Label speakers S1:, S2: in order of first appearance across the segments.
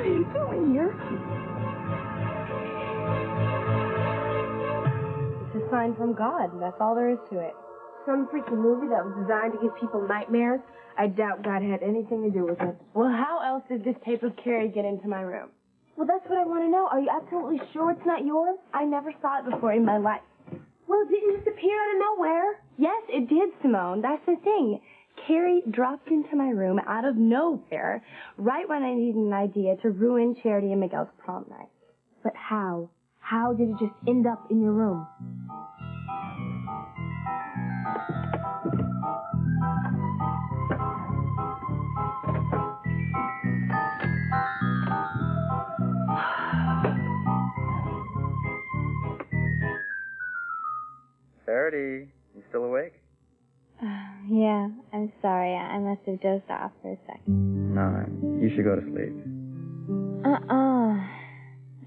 S1: are you doing here?
S2: It's a sign from God. That's all there is to it.
S1: Some freaking movie that was designed to give people nightmares? I doubt God had anything to do with it.
S2: Well, how else did this tape of Carrie get into my room?
S1: Well, that's what I want to know. Are you absolutely sure it's not yours?
S2: I never saw it before in my life.
S1: Well, it didn't just appear out of nowhere.
S2: Yes, it did, Simone. That's the thing. Carrie dropped into my room out of nowhere, right when I needed an idea to ruin Charity and Miguel's prom night.
S1: But how? How did it just end up in your room?
S3: Charity, you still awake?
S4: Yeah, I'm sorry. I must have dozed off for a second.
S3: No, you should go to sleep.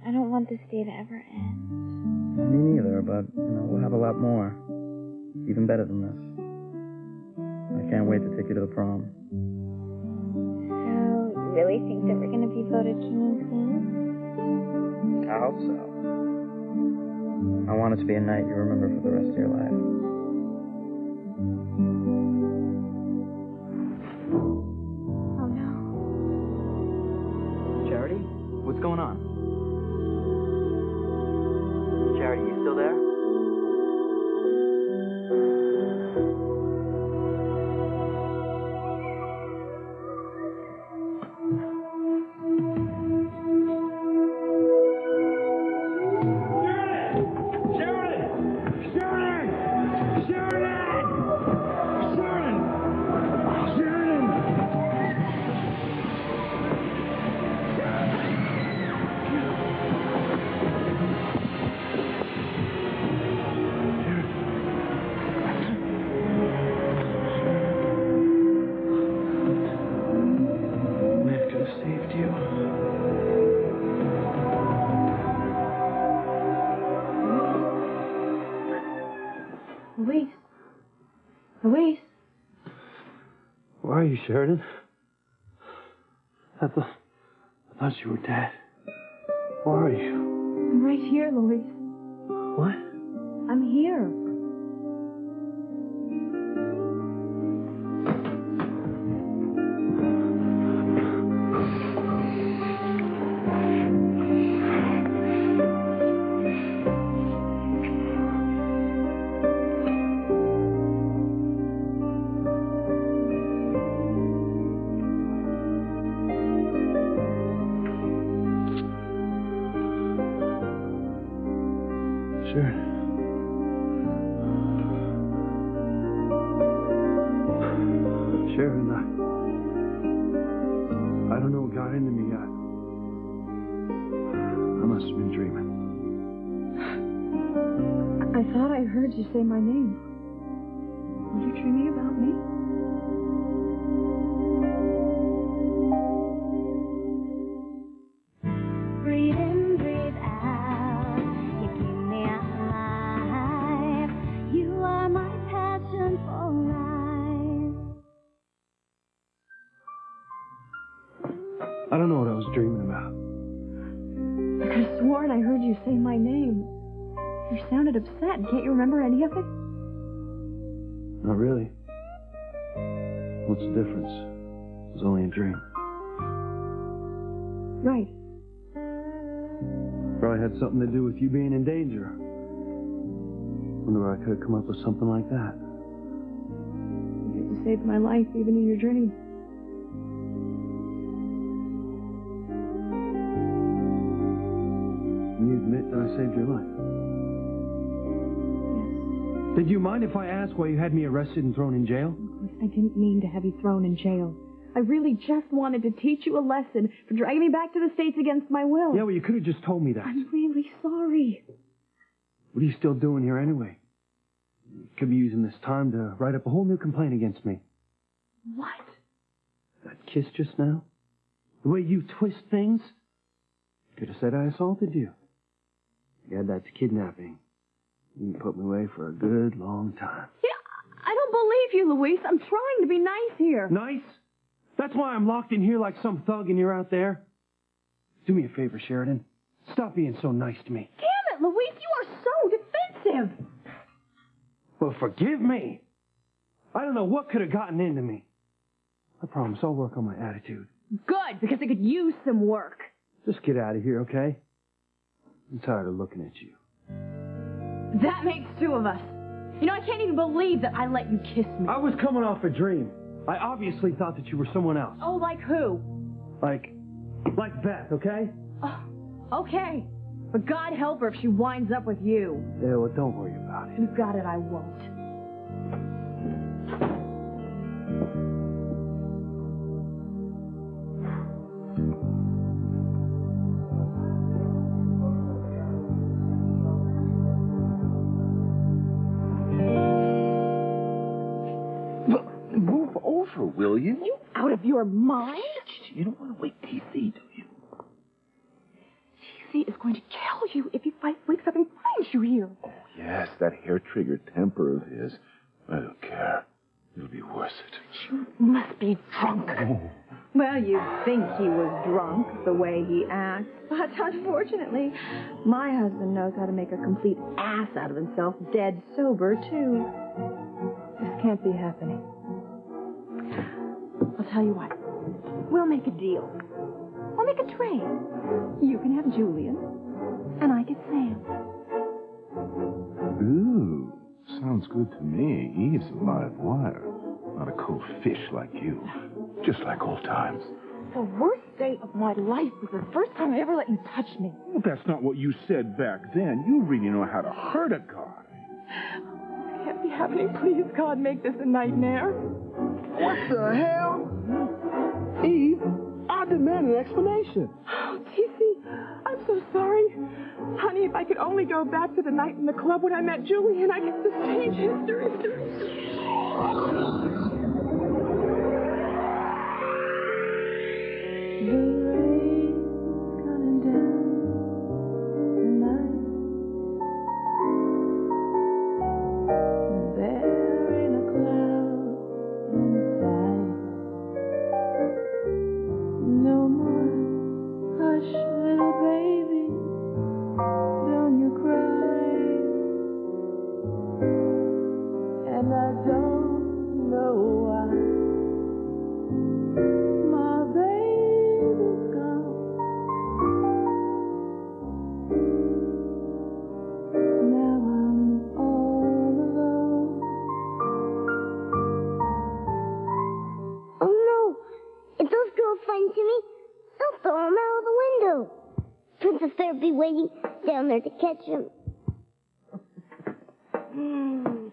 S4: I don't want this day to ever end.
S3: Me neither, but, we'll have a lot more. Even better than this. I can't wait to take you to the prom.
S4: So, you really think that we're going to be voted king and queen?
S3: I hope so. I want it to be a night you remember for the rest of your life.
S1: Oh, no.
S3: Charity? What's going on? Charity, you still there?
S1: Louise.
S5: Where are you, Sheridan? I thought you were dead. Where are you?
S1: I'm right here, Louise.
S5: What?
S1: I'm here.
S5: Sharon, I don't know what got into me yet. I must have been dreaming.
S1: I thought I heard you say my name. Were you dreaming about me?
S4: Breathe in, breathe out. You keep me alive. You are my passion for life.
S5: I don't know what I was dreaming about.
S1: I could have sworn I heard you say my name. You sounded upset. Can't you remember any of it?
S5: Not really. What's the difference? It was only a dream.
S1: Right.
S5: Probably had something to do with you being in danger. Wonder where I could have come up with something like that.
S1: You saved my life even in your dream.
S5: You admit that I saved your life?
S1: Yes.
S5: Did you mind if I ask why you had me arrested and thrown in jail?
S1: I didn't mean to have you thrown in jail. I really just wanted to teach you a lesson for dragging me back to the States against my will.
S5: Yeah, well, you could have just told me that.
S1: I'm really sorry.
S5: What are you still doing here anyway? You could be using this time to write up a whole new complaint against me.
S1: What?
S5: That kiss just now? The way you twist things? Could have said I assaulted you. Yeah, that's kidnapping. You can put me away for a good long time.
S1: Yeah, I don't believe you, Luis. I'm trying to be nice here.
S5: Nice? That's why I'm locked in here like some thug and you're out there? Do me a favor, Sheridan. Stop being so nice to me.
S1: Damn it, Luis, you are so defensive.
S5: Well, forgive me. I don't know what could have gotten into me. I promise I'll work on my attitude.
S1: Good, because I could use some work.
S5: Just get out of here, okay? I'm tired of looking at you.
S1: That makes two of us. You know, I can't even believe that I let you kiss me.
S5: I was coming off a dream. I obviously thought that you were someone else.
S1: Oh, like who?
S5: Like Beth, okay?
S1: Oh, okay. But God help her if she winds up with you.
S5: Yeah, well, don't worry about it.
S1: You got it, I won't.
S6: Move over, will you?
S1: You out of your mind?
S6: You don't want to wake TC, do you?
S1: TC is going to kill you if he wakes up and finds you here.
S6: Oh, yes, that hair-triggered temper of his. I don't care. It'll be worth it.
S1: You must be drunk.
S6: Oh.
S1: Well, you'd think he was drunk, the way he acts. But unfortunately, my husband knows how to make a complete ass out of himself, dead sober, too. This can't be happening. I'll tell you what. We'll make a deal. We'll make a trade. You can have Julian, and I get Sam.
S6: Ooh, sounds good to me. Eve's a live wire. Not a cold fish like you. Just like old times.
S1: The worst day of my life was the first time I ever let you touch me.
S6: Well, that's not what you said back then. You really know how to hurt a guy.
S1: This can't be happening. Please, God, make this a nightmare.
S6: What the hell? Eve, I demand an explanation.
S1: Oh, TC, I'm so sorry. Honey, if I could only go back to the night in the club when I met Julian, I could just change history.
S7: Down there to catch him.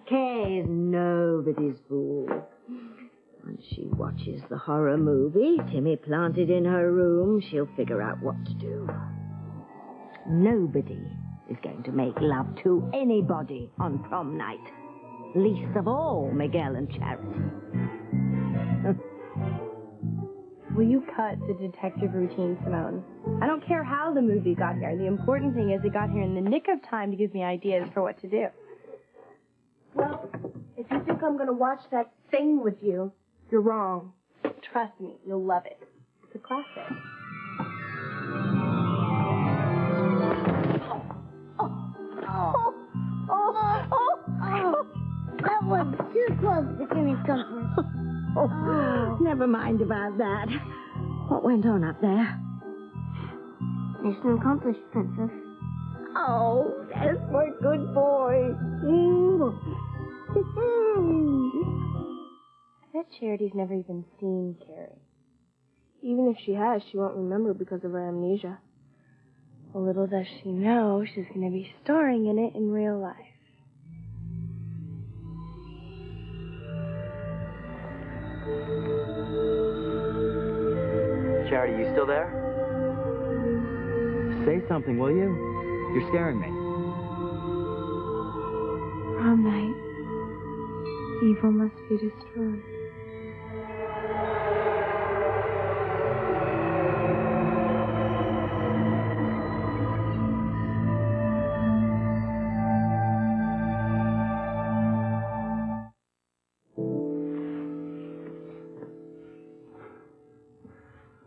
S8: Kay is nobody's fool. Once she watches the horror movie Timmy planted in her room, she'll figure out what to do. Nobody is going to make love to anybody on prom night. Least of all Miguel and Charity.
S2: Will you cut the detective routine, Simone? I don't care how the movie got here. The important thing is it got here in the nick of time to give me ideas for what to do. Well, if you think I'm going to watch that thing with you, you're wrong. Trust me, you'll love it. It's a classic.
S7: That was too close to Timmy's comfort.
S8: Oh, never mind about that. What went on up there?
S7: Mission accomplished, Princess.
S8: Oh, that's my good boy.
S2: I bet Charity's never even seen Carrie. Even if she has, she won't remember because of her amnesia. Well, little does she know, she's going to be starring in it in real life.
S3: Charity, you still there? Say something, will you? You're scaring me.
S4: Prom night. Evil must be destroyed.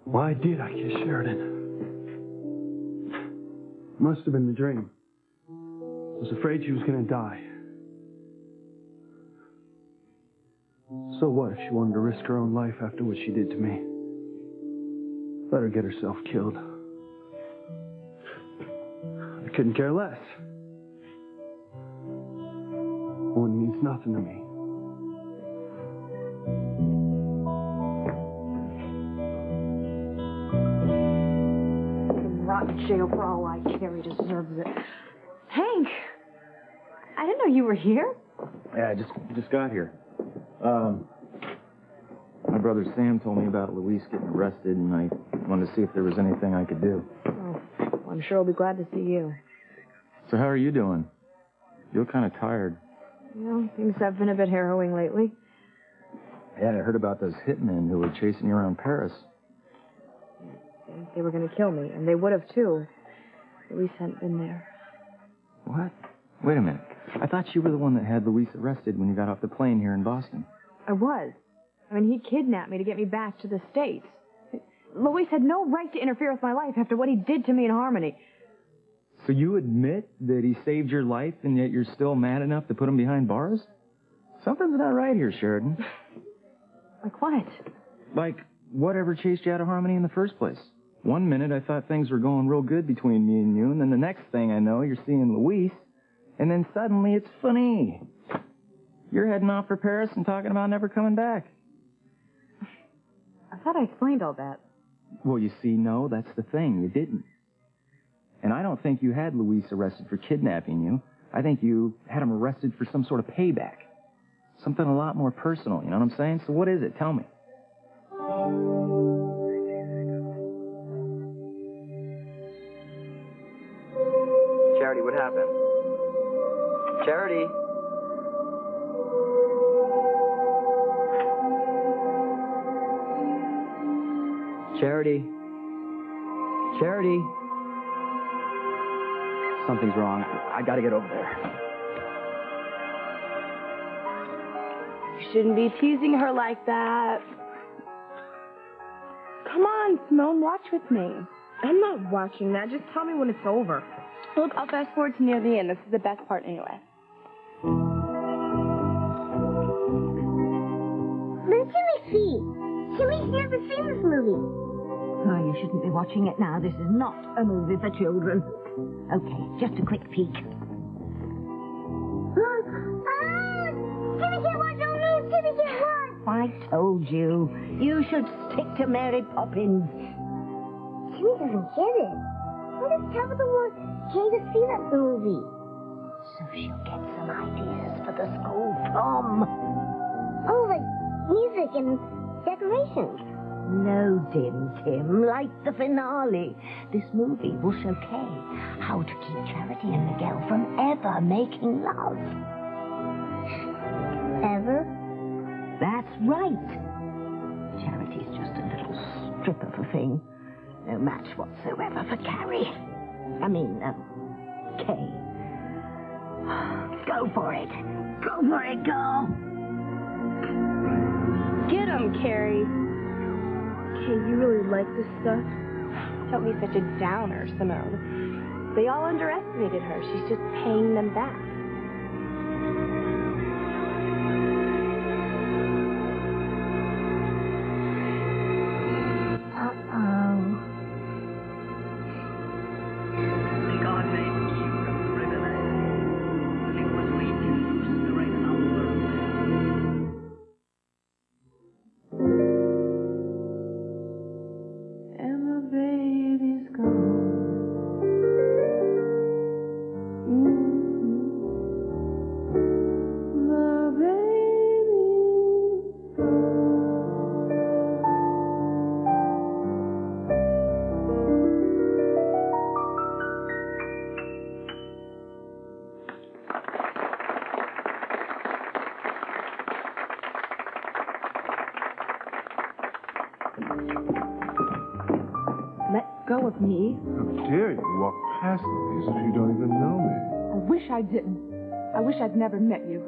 S5: Why did I kiss Sheridan? Must have been the dream. I was afraid she was going to die. So what if she wanted to risk her own life after what she did to me? Let her get herself killed. I couldn't care less. One means nothing to me.
S1: Rot in jail for all I care. He deserves it.
S2: Hank! I didn't know you were here.
S3: Yeah, I just got here. My brother Sam told me about Luis getting arrested, and I wanted to see if there was anything I could do.
S1: Oh, well, I'm sure he'll be glad to see you.
S3: So how are you doing? You look kind of tired.
S1: Well, things have been a bit harrowing lately.
S3: Yeah, I heard about those hitmen who were chasing you around Paris.
S1: They were going to kill me, and they would have, too. Luis hadn't been there.
S3: What? Wait a minute. I thought you were the one that had Luis arrested when you got off the plane here in Boston.
S1: I was. I mean, he kidnapped me to get me back to the States. Luis had no right to interfere with my life after what he did to me in Harmony.
S3: So you admit that he saved your life, and yet you're still mad enough to put him behind bars? Something's not right here, Sheridan.
S1: Like what?
S3: Like, whatever chased you out of Harmony in the first place? One minute I thought things were going real good between me and you, and then the next thing I know, you're seeing Luis, and then suddenly it's funny. You're heading off for Paris and talking about never coming back.
S1: I thought I explained all that.
S3: Well, you see, no, that's the thing. You didn't. And I don't think you had Luis arrested for kidnapping you. I think you had him arrested for some sort of payback. Something a lot more personal, you know what I'm saying? So what is it? Tell me. Charity, what happened? Charity? Charity? Charity? Something's wrong. I gotta get over there.
S2: You shouldn't be teasing her like that. Come on, Simone, watch with me.
S1: I'm not watching that. Just tell me when it's over.
S2: Look, I'll fast forward to near the end. This is the best part anyway.
S7: Let Timmy see. Timmy's never seen this movie.
S8: Oh, you shouldn't be watching it now. This is not a movie for children. Okay, just a quick peek.
S7: Timmy can't watch. Oh no, Timmy can't watch.
S8: I told you. You should stick to Mary Poppins.
S7: Timmy doesn't get it. What if Tabitha wants Kay to see that movie?
S8: So she'll get some ideas for the school prom.
S7: Oh, like music and decorations.
S8: No, Dim Tim, like the finale. This movie will show Kay how to keep Charity and Miguel from ever making love.
S7: Ever?
S8: That's right. Charity's just a little strip of a thing. No match whatsoever for Carrie. Kay. Go for it. Go for it, girl.
S2: Get 'em, Carrie.
S1: Hey, you really like this stuff?
S2: Don't be such a downer, Simone. They all underestimated her. She's just paying them back.
S1: Let go of me.
S6: How dare you walk past me as if you don't even know me?
S1: I wish I didn't. I wish I'd never met you.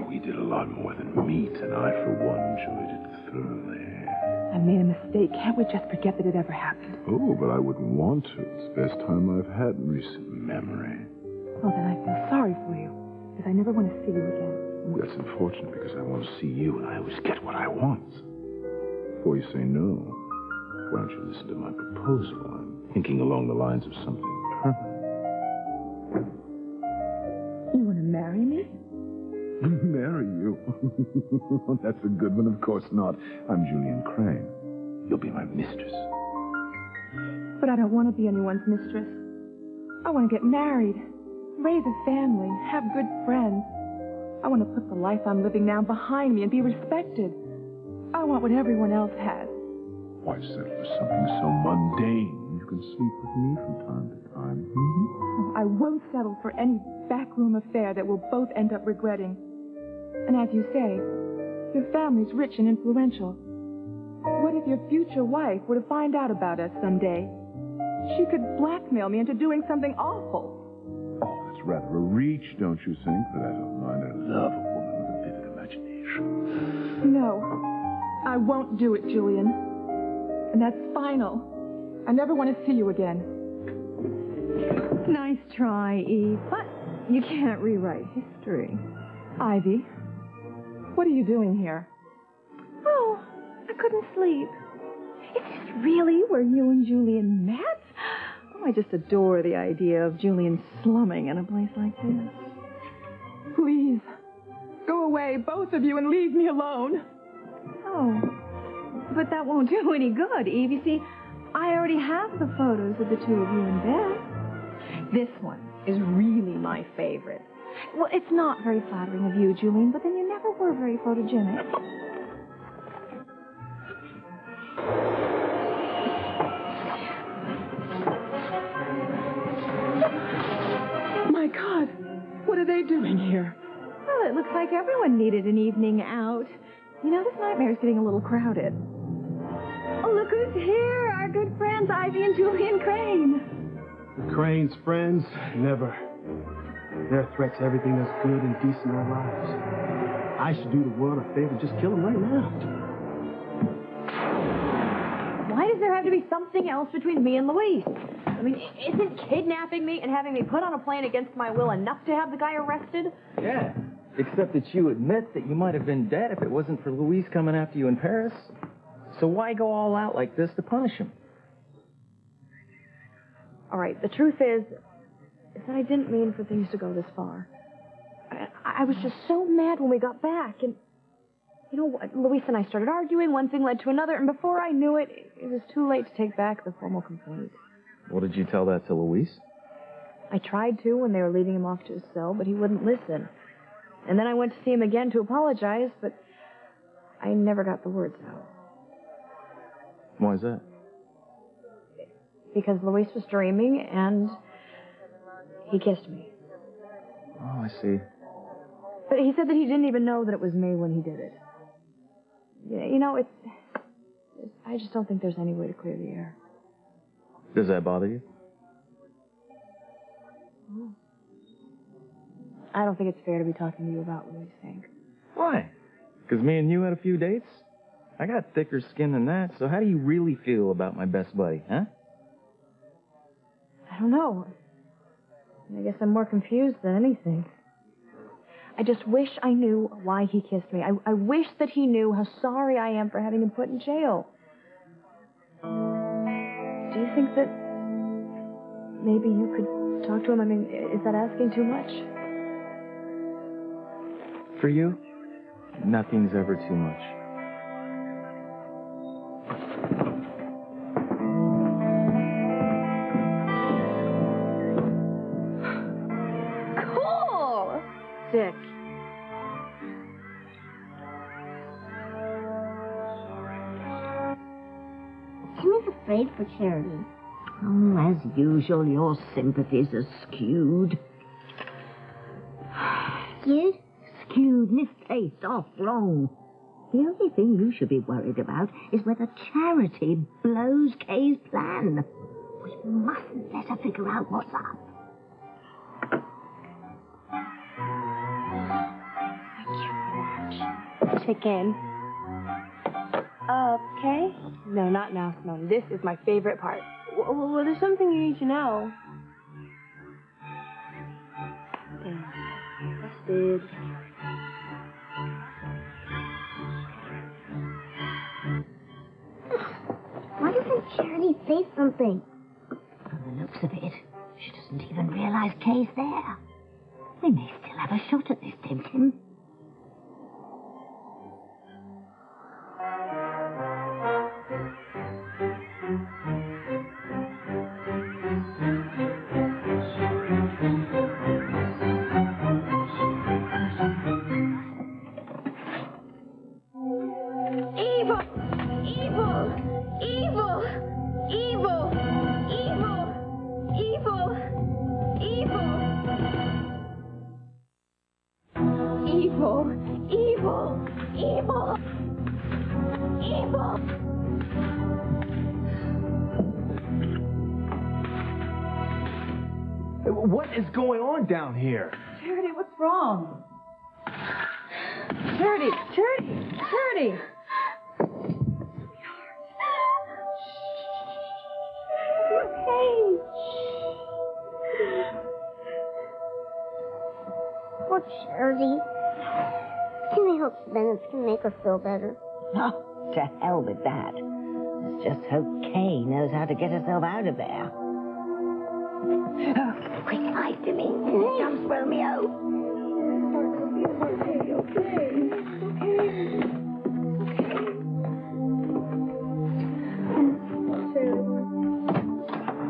S6: We did a lot more than meet, and I, for one, enjoyed it thoroughly.
S1: I'm made a mistake. Can't we just forget that it ever happened?
S6: Oh, but I wouldn't want to. It's the best time I've had in recent memory.
S1: Oh, then I feel sorry for you, because I never want to see you again.
S6: Ooh, that's unfortunate because I want to see you and I always get what I want. Before you say no, why don't you listen to my proposal? I'm thinking along the lines of something permanent.
S1: You want to marry me?
S6: Marry you? That's a good one. Of course not. I'm Julian Crane. You'll be my mistress.
S1: But I don't want to be anyone's mistress. I want to get married, raise a family, have good friends. I want to put the life I'm living now behind me and be respected. I want what everyone else has.
S6: Why settle for something so mundane? You can sleep with me from time to time.
S1: I won't settle for any backroom affair that we'll both end up regretting. And as you say, your family's rich and influential. What if your future wife were to find out about us someday? She could blackmail me into doing something awful.
S6: Oh, that's rather a reach, don't you think? But I don't mind. I love a woman with a vivid imagination.
S1: No, I won't do it, Julian. And that's final. I never want to see you again.
S8: Nice try, Eve, but you can't rewrite history.
S1: Ivy, what are you doing here?
S2: Oh, I couldn't sleep. Is this really where you and Julian met?
S1: Oh, I just adore the idea of Julian slumming in a place like this. Please, go away, both of you, and leave me alone.
S8: Oh, but that won't do any good, Eve. You see, I already have the photos of the two of you in bed. This one is really my favorite.
S1: Well, it's not very flattering of you, Julian, but then you never were very photogenic. My God, what are they doing here?
S8: Well, it looks like everyone needed an evening out.
S1: You know, this nightmare's getting a little crowded.
S8: Oh, look who's here, our good friends Ivy and Julian Crane.
S5: Crane's friends? Never. They're a threat to everything that's good and decent in our lives. I should do the world a favor, just kill them right now.
S2: Why does there have to be something else between me and Luis? I mean, isn't kidnapping me and having me put on a plane against my will enough to have the guy arrested?
S3: Yeah, except that you admit that you might have been dead if it wasn't for Luis coming after you in Paris. So why go all out like this to punish him?
S2: All right, the truth is that I didn't mean for things to go this far. I was just so mad when we got back, and you know what? Luis and I started arguing, one thing led to another, and before I knew it, it was too late to take back the formal complaint.
S3: What did you tell that to Luis?
S2: I tried to when they were leading him off to his cell, but he wouldn't listen. And then I went to see him again to apologize, but I never got the words out.
S3: Why is that?
S2: Because Luis was dreaming, and he kissed me.
S3: Oh, I see.
S2: But he said that he didn't even know that it was me when he did it. You know, I just don't think there's any way to clear the air.
S3: Does that bother you?
S2: I don't think it's fair to be talking to you about Luis, Hank.
S3: Why? Because me and you had a few dates? I got thicker skin than that, so how do you really feel about my best buddy, huh?
S2: I don't know. I guess I'm more confused than anything. I just wish I knew why he kissed me. I wish that he knew how sorry I am for having him put in jail. Do you think that maybe you could talk to him? I mean, is that asking too much?
S3: For you, nothing's ever too much.
S2: Cool! Sick.
S7: Timmy's afraid for Charity.
S8: Oh, as usual, your sympathies are skewed.
S7: Skewed?
S8: Skewed, misplaced, off, wrong. The only thing you should be worried about is whether Charity blows Kay's plan. We mustn't let her figure out what's up.
S2: Chicken. Kay? No, not now, Simone. This is my favorite part. Well, there's something you need to know. Busted.
S7: Why doesn't Charity say something?
S8: From the looks of it, she doesn't even realize Kay's there. We may still have a shot at this, Tim Tim.
S3: What is going on down here?
S1: Charity, what's wrong? Charity!
S7: Poor Charity. Can we hope Bennett can make her feel better?
S8: Oh, to hell with that. Let's just hope Kay knows how to get herself out of there. Oh, quick, hide to me. Here comes Romeo.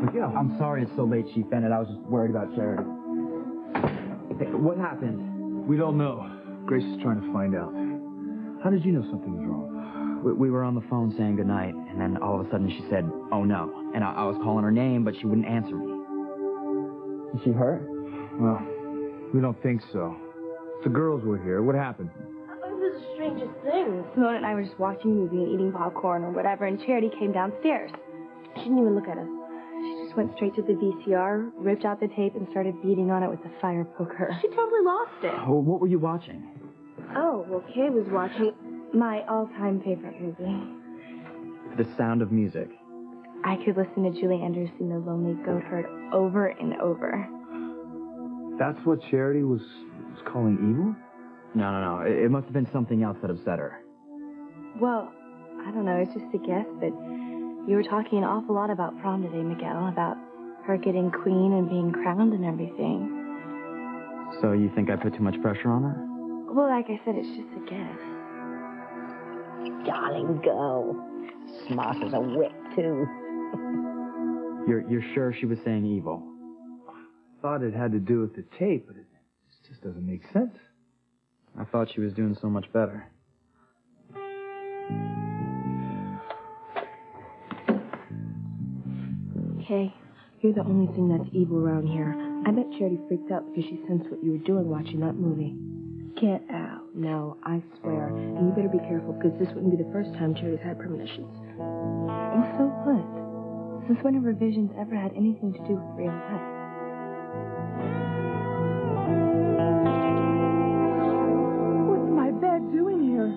S3: Miguel, I'm sorry it's so late, Chief Bennett. I was just worried about Charity. Hey, what happened? We don't know. Grace is trying to find out. How did you know something was wrong?
S9: We were on the phone saying goodnight, and then all of a sudden she said, "Oh no." And I was calling her name, but she wouldn't answer me.
S3: Is she hurt? Well, we don't think so. The girls were here. What happened?
S2: It was the strangest thing. Simone and I were just watching a movie and eating popcorn or whatever, and Charity came downstairs. She didn't even look at us. She just went straight to the VCR, ripped out the tape, and started beating on it with a fire poker. She totally lost it.
S9: Oh, what were you watching?
S2: Oh, well, Kay was watching my all-time favorite movie.
S9: The Sound of Music.
S2: I could listen to Julie Andrews sing The Lonely Goat Herd over and over.
S3: That's what Charity was calling evil?
S9: No. It must have been something else that upset her.
S2: Well, I don't know. It's just a guess, but you were talking an awful lot about prom today, Miguel, about her getting queen and being crowned and everything.
S9: So you think I put too much pressure on her?
S2: Well, like I said, it's just a guess.
S8: Darling girl. Smart as a whip, too.
S9: You're sure she was saying evil?
S3: Thought it had to do with the tape, but it just doesn't make sense.
S9: I thought she was doing so much better.
S2: Kay, you're the only thing that's evil around here. I bet Charity freaked out because she sensed what you were doing watching that movie. Get out. No, I swear. And you better be careful, because this wouldn't be the first time Charity's had premonitions. And so what? Since when have her visions ever had anything to do with real life?
S1: What's my bed doing here?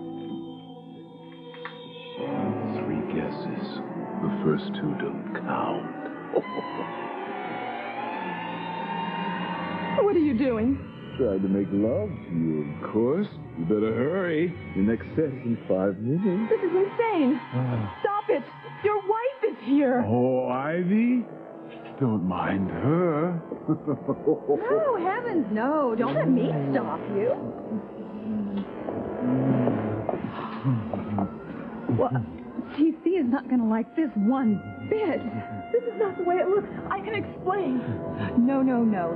S6: 3 guesses. The first 2 don't count.
S1: What are you doing?
S6: Trying to make love to you, of course. You better hurry. Your next session, 5 minutes.
S1: This is insane. Stop it. Your wife is here.
S6: Oh, Ivy? Don't mind her.
S1: No, heavens, no. Don't let me stop you. Well, TC is not going to like this one bit. This is not the way it looks. I can explain. No.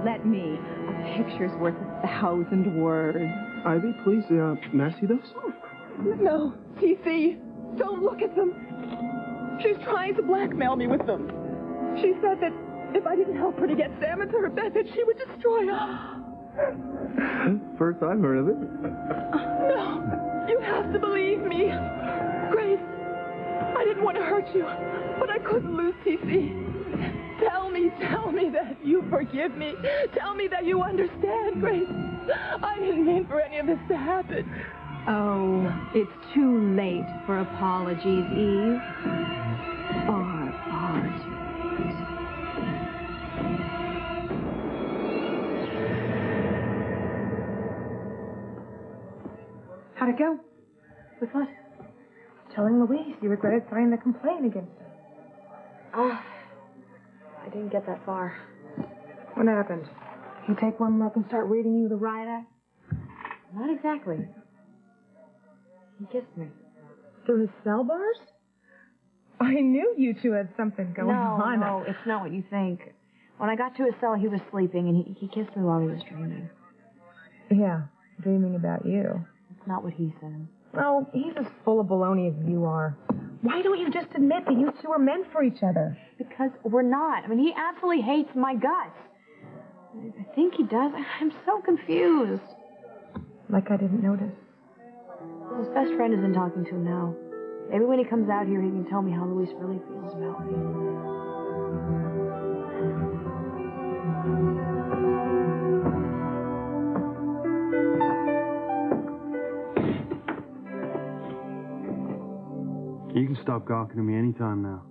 S1: Let me. A picture's worth 1,000 words.
S5: Ivy, please, may I see those?
S1: No, TC, don't look at them. She's trying to blackmail me with them. She said that if I didn't help her to get Sam into her bed, that she would destroy us.
S5: First I've heard of it.
S1: No, you have to believe me. Grace, I didn't want to hurt you, but I couldn't lose TC. Tell me that you forgive me. Tell me that you understand, Grace. I didn't mean for any of this to happen. Oh, it's too late for apologies, Eve. Far, far too late.
S10: How'd it go? With what? Telling Louise you regretted signing the complaint against her.
S2: I didn't get that far.
S10: What happened? He take one look and start reading you the riot act?
S2: Not exactly. He kissed me.
S10: Through his cell bars? I knew you two had something going on.
S2: No, it's not what you think. When I got to his cell, he was sleeping, and he kissed me while he was dreaming.
S10: Yeah, dreaming about you.
S2: That's not what he said.
S10: Oh, he's as full of baloney as you are. Why don't you just admit that you two are meant for each other?
S2: Because we're not. I mean, he absolutely hates my guts. I think he does. I'm so confused.
S10: Like I didn't notice.
S2: His best friend has been talking to him now. Maybe when he comes out here, he can tell me how Luis really feels about me.
S5: You can stop gawking at me anytime now.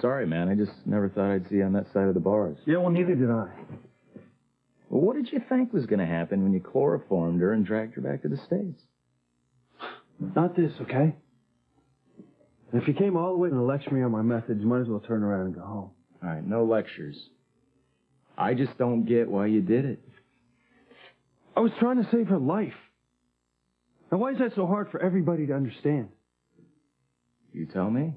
S3: Sorry, man. I just never thought I'd see you on that side of the bars.
S5: Yeah, well, neither did I.
S3: Well, what did you think was going to happen when you chloroformed her and dragged her back to the States?
S5: Not this, okay? And if you came all the way to lecture me on my methods, you might as well turn around and go home.
S3: All right, no lectures. I just don't get why you did it.
S5: I was trying to save her life. Now, why is that so hard for everybody to understand?
S3: You tell me.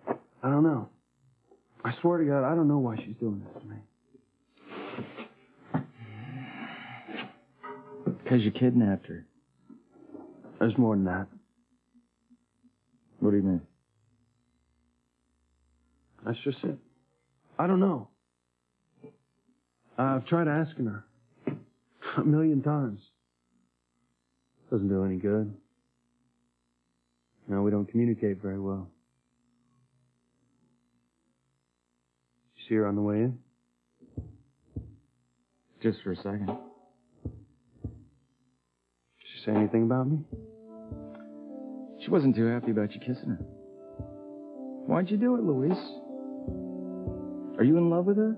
S5: I don't know. I swear to God, I don't know why she's doing this to me.
S3: Because you kidnapped her.
S5: There's more than that.
S3: What do you mean?
S5: That's just it. I don't know. I've tried asking her 1,000,000 times. Doesn't do any good. No, we don't communicate very well. Did you see her on the way in?
S3: Just for a second.
S5: Did she say anything about me?
S3: She wasn't too happy about you kissing her. Why'd you do it, Luis? Are you in love with her?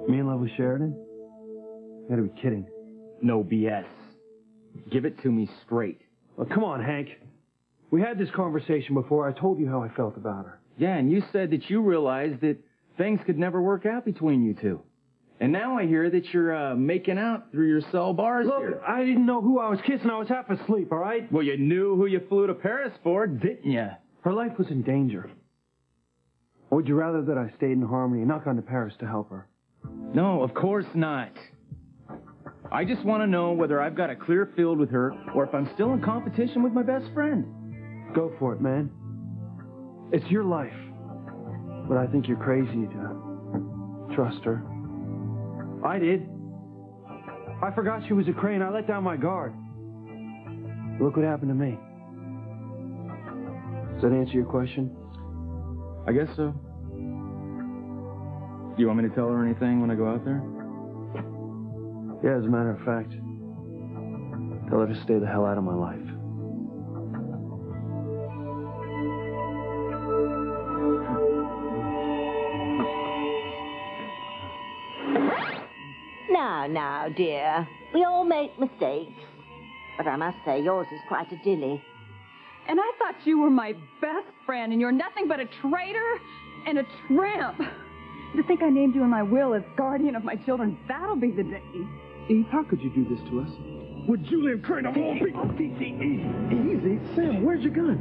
S5: Me in love with Sheridan? You gotta be kidding.
S3: No BS. Give it to me straight.
S5: Well, come on, Hank. We had this conversation before. I told you how I felt about her.
S3: Yeah, and you said that you realized that things could never work out between you two. And now I hear that you're making out through your cell bars
S5: Look,
S3: here.
S5: I didn't know who I was kissing. I was half asleep, all right?
S3: Well, you knew who you flew to Paris for, didn't you?
S5: Her life was in danger. Or would you rather that I stayed in Harmony and not gone to Paris to help her?
S3: No, of course not. I just want to know whether I've got a clear field with her or if I'm still in competition with my best friend.
S5: Go for it, man. It's your life. But I think you're crazy to trust her. I did. I forgot she was a Crane. I let down my guard. Look what happened to me. Does that answer your question?
S3: I guess so. Do you want me to tell her anything when I go out there?
S5: Yeah, as a matter of fact. Tell her to stay the hell out of my life.
S8: Now, dear. We all make mistakes. But I must say, yours is quite a dilly.
S1: And I thought you were my best friend, and you're nothing but a traitor and a tramp. To think I named you in my will as guardian of my children, that'll be the day.
S5: Eve, how could you do this to us?
S6: With Julian Crane of all people.
S5: Easy. Sam, where's your gun?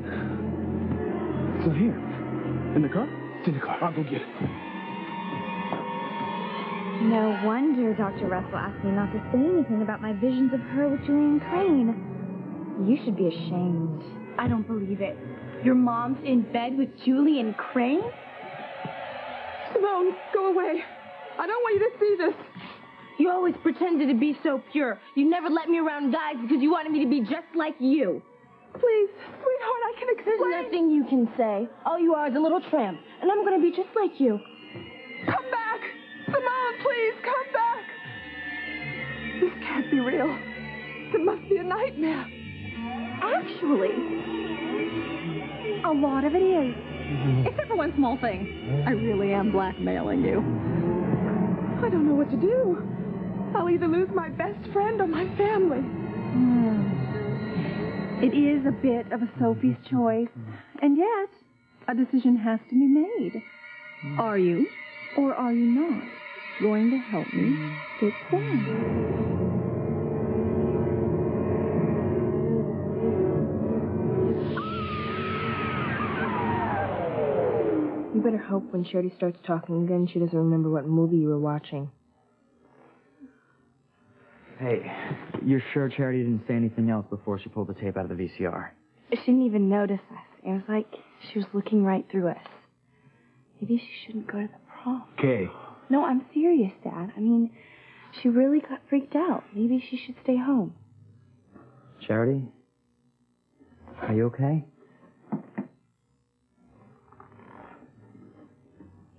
S5: It's not here. In the car? It's in the car. I'll go get it.
S4: No wonder Dr. Russell asked me not to say anything about my visions of her with Julian Crane. You should be ashamed.
S2: I don't believe it. Your mom's in bed with Julian Crane?
S1: Simone, go away. I don't want you to see this.
S2: You always pretended to be so pure. You never let me around guys because you wanted me to be just like you.
S1: Please, sweetheart, I can explain.
S2: There's nothing you can say. All you are is a little tramp, and I'm going to be just like you.
S1: Come back! Simone, please, come back! This can't be real. It must be a nightmare.
S2: Actually, a lot of it is.
S1: Except for one small thing. I really am blackmailing you. I don't know what to do. I'll either lose my best friend or my family.
S11: It is a bit of a Sophie's choice, and yet a decision has to be made. Are you, or are you not, going to help me get Sam?
S2: You better hope when Charity starts talking again, she doesn't remember what movie you were watching.
S9: Hey, you're sure Charity didn't say anything else before she pulled the tape out of the VCR?
S2: She didn't even notice us. It was like she was looking right through us. Maybe she shouldn't go to the prom.
S5: Kay.
S2: No, I'm serious, Dad. I mean, she really got freaked out. Maybe she should stay home.
S9: Charity? Are you okay?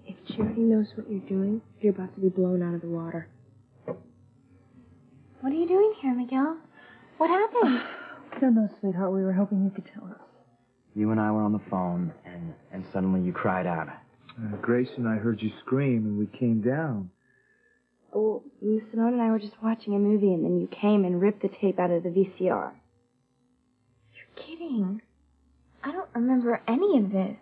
S2: If Charity knows what you're doing, you're about to be blown out of the water.
S4: What are you doing here, Miguel? What happened?
S11: I don't know, sweetheart. We were hoping you could tell us.
S9: You and I were on the phone, and suddenly you cried out.
S3: Grace and I heard you scream, and we came down.
S2: Oh, Miss Simone and I were just watching a movie, and then you came and ripped the tape out of the VCR.
S4: You're kidding. I don't remember any of this.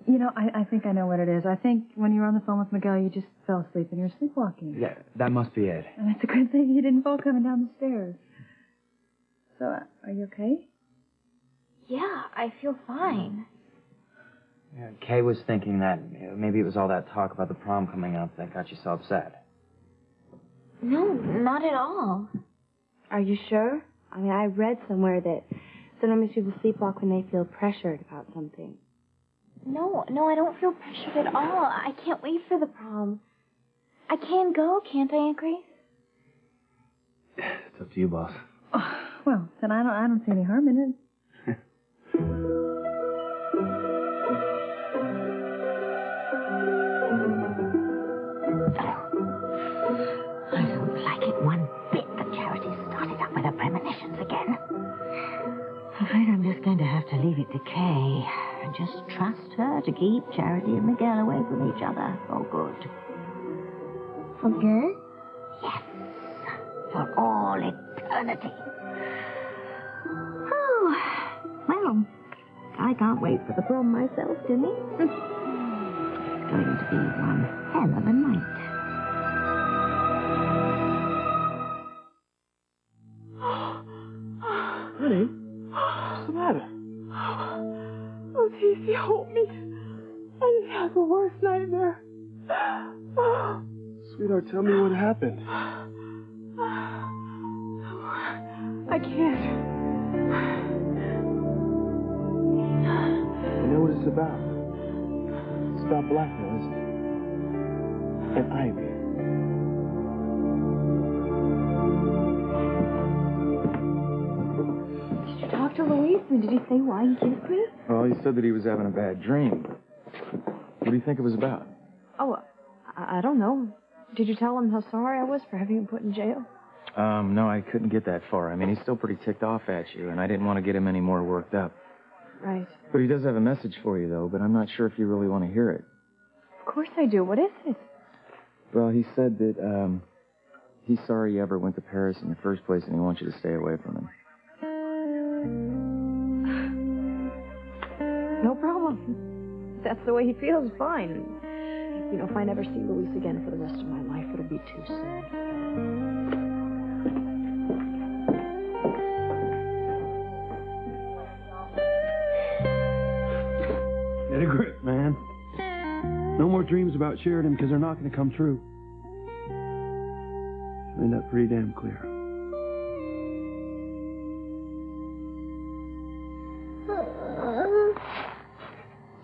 S11: You know, I think I know what it is. I think when you were on the phone with Miguel, you just fell asleep and you were sleepwalking.
S9: Yeah, that must be it.
S11: And it's a good thing you didn't fall coming down the stairs. So, are you okay?
S4: Yeah, I feel fine.
S9: Yeah, Kay was thinking that maybe it was all that talk about the prom coming up that got you so upset.
S4: No, not at all.
S2: Are you sure? I mean, I read somewhere that sometimes people sleepwalk when they feel pressured about something.
S4: No, I don't feel pressured at all. I can't wait for the prom. I can go, can't I, Aunt Grace?
S5: It's up to you, boss.
S11: Oh, well, then I don't see any harm in it.
S8: I don't like it one bit that Charity started up with her premonitions again. I'm afraid I'm just going to have to leave it to Kay and just trust her to keep Charity and Miguel away from each other for good.
S7: For good?
S8: Yes, for all eternity. Oh, well, I can't wait for the prom myself, Timmy. It's going to be one hell of a night.
S5: Honey, what's the matter?
S1: Oh, Casey, hold me. I just had the worst nightmare.
S5: Sweetheart, tell me what happened.
S1: I can't.
S5: You know what it's about? It's about blackmail, isn't it? And Ivy.
S2: Did you talk to Luis, and did he say why he kissed me?
S3: Well, he said that he was having a bad dream. What do you think it was about?
S2: Oh, I don't know. Did you tell him how sorry I was for having him put in jail?
S3: No, I couldn't get that far. I mean, he's still pretty ticked off at you, and I didn't want to get him any more worked up.
S2: Right.
S3: But he does have a message for you, though, but I'm not sure if you really want to hear it.
S2: Of course I do. What is it?
S3: Well, he said that, he's sorry you ever went to Paris in the first place, and he wants you to stay away from him.
S2: No problem. If that's the way he feels, fine. You know, if I never see Luis again for the rest of my life, it'll be too soon.
S5: Get a grip, man. No more dreams about Sheridan because they're not going to come true. Made that pretty damn clear.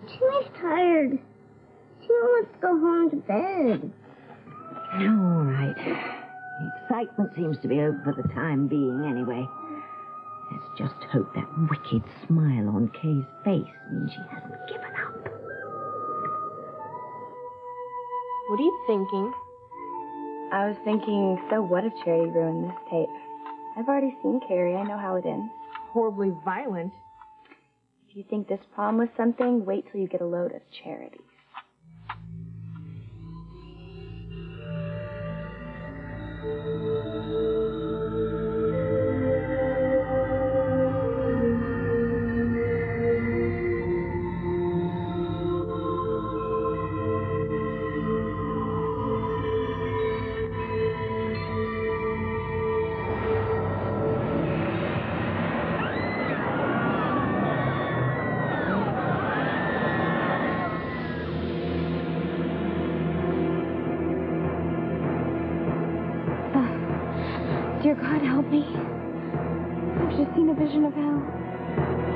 S7: Timmy's tired. Timmy wants to go home to bed.
S8: All right. The excitement seems to be over for the time being, anyway. Let's just hope that wicked smile on Kay's face means she hasn't given up.
S2: What are you thinking? I was thinking, so what if Charity ruined this tape? I've already seen Carrie. I know how it ends.
S10: Horribly violent.
S2: If you think this prom was something, wait till you get a load of Charity.
S4: Dear God, help me. I've just seen a vision of hell.